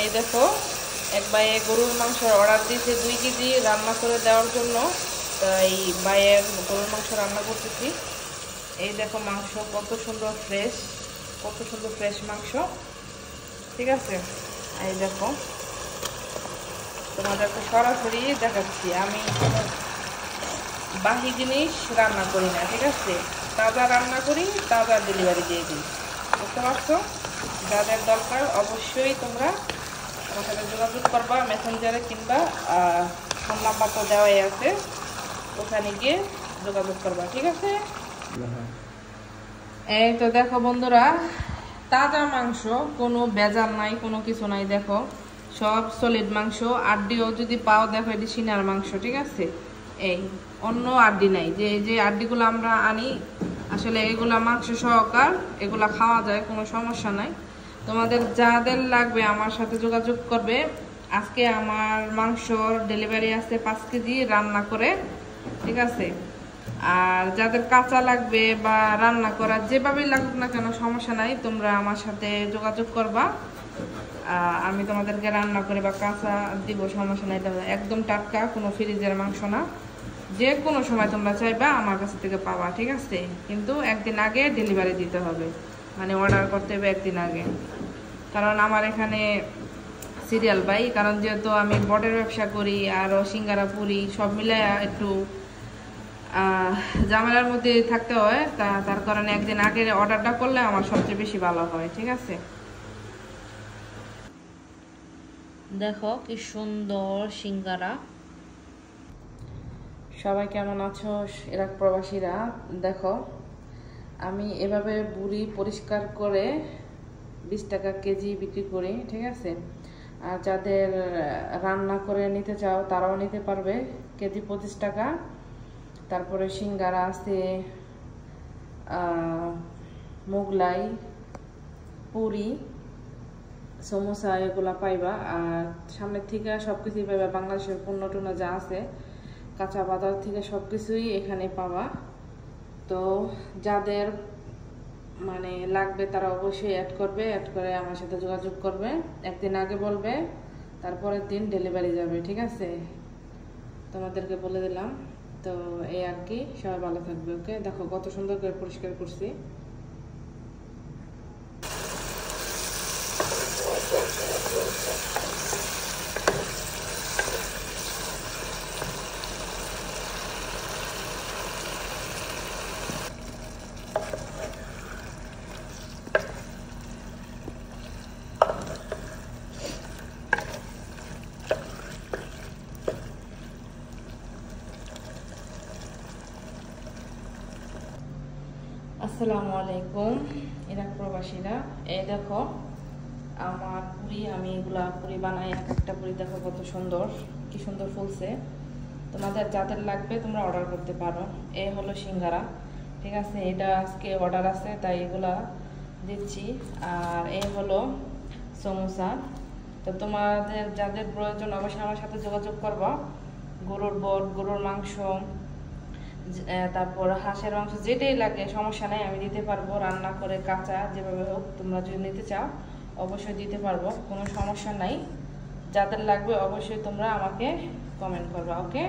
এই দেখো এক ভাইয়ে গরুর মাংসের অর্ডার দিয়েছে 2 কেজি রান্না করে দেওয়ার জন্য। তাই ভাইয়ের গরুর মাংস রান্না করতেছি। এই দেখো মাংস কত সুন্দর ফ্রেশ, কত সুন্দর ফ্রেশ মাংস, ঠিক আছে। এই দেখো তোমাদেরকে সরাসরি দেখাচ্ছি, আমি কোনো বাহি জিনিস রান্না করি না, ঠিক আছে। তাজা রান্না করি, তাজা ডেলিভারি দিয়ে দিই, বুঝতে পারছো। যাদের দরকার অবশ্যই তোমরা আমার সাথে যোগাযোগ করবা মেসেঞ্জারে, কিংবা ফোন নাম্বার তো দেওয়াই আছে, ওখানে গিয়ে যোগাযোগ করবা, ঠিক আছে। এই তো দেখো বন্ধুরা, তাজা মাংস, কোনো ভেজাল নাই, কোনো কিছু নাই। দেখো সব সলিড মাংস, আড্ডিও যদি পাও দেখো এটি সিনার মাংস, ঠিক আছে। এই অন্য আড্ডি নাই, যে যে আড্ডিগুলো আমরা আনি আসলে এগুলা মাংস সহকার, এগুলা খাওয়া যায়, কোনো সমস্যা নাই। তোমাদের যাদের লাগবে আমার সাথে যোগাযোগ করবে। আজকে আমার মাংসর ডেলিভারি আছে 5 কেজি রান্না করে, ঠিক আছে। আর যাদের কাঁচা লাগবে বা রান্না করা যেভাবেই লাগুক না কেন সমস্যা নাই, তোমরা আমার সাথে যোগাযোগ করবা, আমি তোমাদেরকে রান্না করে বা কাঁচা দিব, সমস্যা নাই। একদম টাটকা, কোনো ফ্রিজের মাংস না, যে কোনো সময় তোমরা চাইবা আমার কাছ থেকে পাবা, ঠিক আছে। কিন্তু একদিন আগে ডেলিভারি দিতে হবে, মানে অর্ডার করতে হবে একদিন আগে, কারণ আমার এখানে সিরিয়াল বাই, কারণ যেহেতু আমি বটের ব্যবসা করি আরও সিঙ্গারা পুরি সব মিলে একটু ঝামেলার মধ্যে থাকতে হয়, তার কারণে একদিন আগে অর্ডারটা করলে আমার সবচেয়ে বেশি ভালো হয়, ঠিক আছে। দেখো কি সুন্দর সিঙ্গারা। সবাই কেমন আছো ইরাক প্রবাসীরা? দেখো আমি এভাবে বুড়ি পরিষ্কার করে 20 টাকা কেজি বিক্রি করি, ঠিক আছে। আর যাদের রান্না করে নিতে চাও তারাও নিতে পারবে, কেজি 25 টাকা। তারপরে সিঙ্গারা আছে, মোগলাই, পুরি, সমোসা, এগুলা পাইবা। আর সামনের থেকে সব কিছুই পাইবা, বাংলাদেশের পণ্য টুনা যা আছে কাঁচা বাজার থেকে সব কিছুই এখানে পাবা। তো যাদের মানে লাগবে তারা অবশ্যই অ্যাড করবে, অ্যাড করে আমার সাথে যোগাযোগ করবে, একদিন আগে বলবে, তারপরের দিন ডেলিভারি যাবে, ঠিক আছে। তোমাদেরকে বলে দিলাম। তো এই আর কি, সবাই ভালো থাকবে, ওকে। দেখো কত সুন্দর করে পরিষ্কার করছি। আসসালামু আলাইকুম ইরাক প্রবাসীরা। এই দেখো আমার পুরি, আমি এগুলা পুরি বানাই, এক একটা পুরি দেখো কত সুন্দর, কি সুন্দর ফুলছে। তোমাদের যাদের লাগবে তোমরা অর্ডার করতে পারো। এই হলো সিঙ্গারা, ঠিক আছে, এটা আজকে অর্ডার আছে তাই এগুলা দিচ্ছি। আর এই হলো সমোসা। তো তোমাদের যাদের প্রয়োজন অবশ্যই আমার সাথে যোগাযোগ করবা। গরুর বট, গরুর মাংস, তারপর হাঁসের মাংস, যেটাই লাগে সমস্যা নাই, আমি দিতে পারবো রান্না করে, কাঁচা যেভাবে হোক। তোমরা যদি নিতে চাও অবশ্যই দিতে পারবো, কোনো সমস্যা নাই। যাদের লাগবে অবশ্যই তোমরা আমাকে কমেন্ট করবা, ওকে।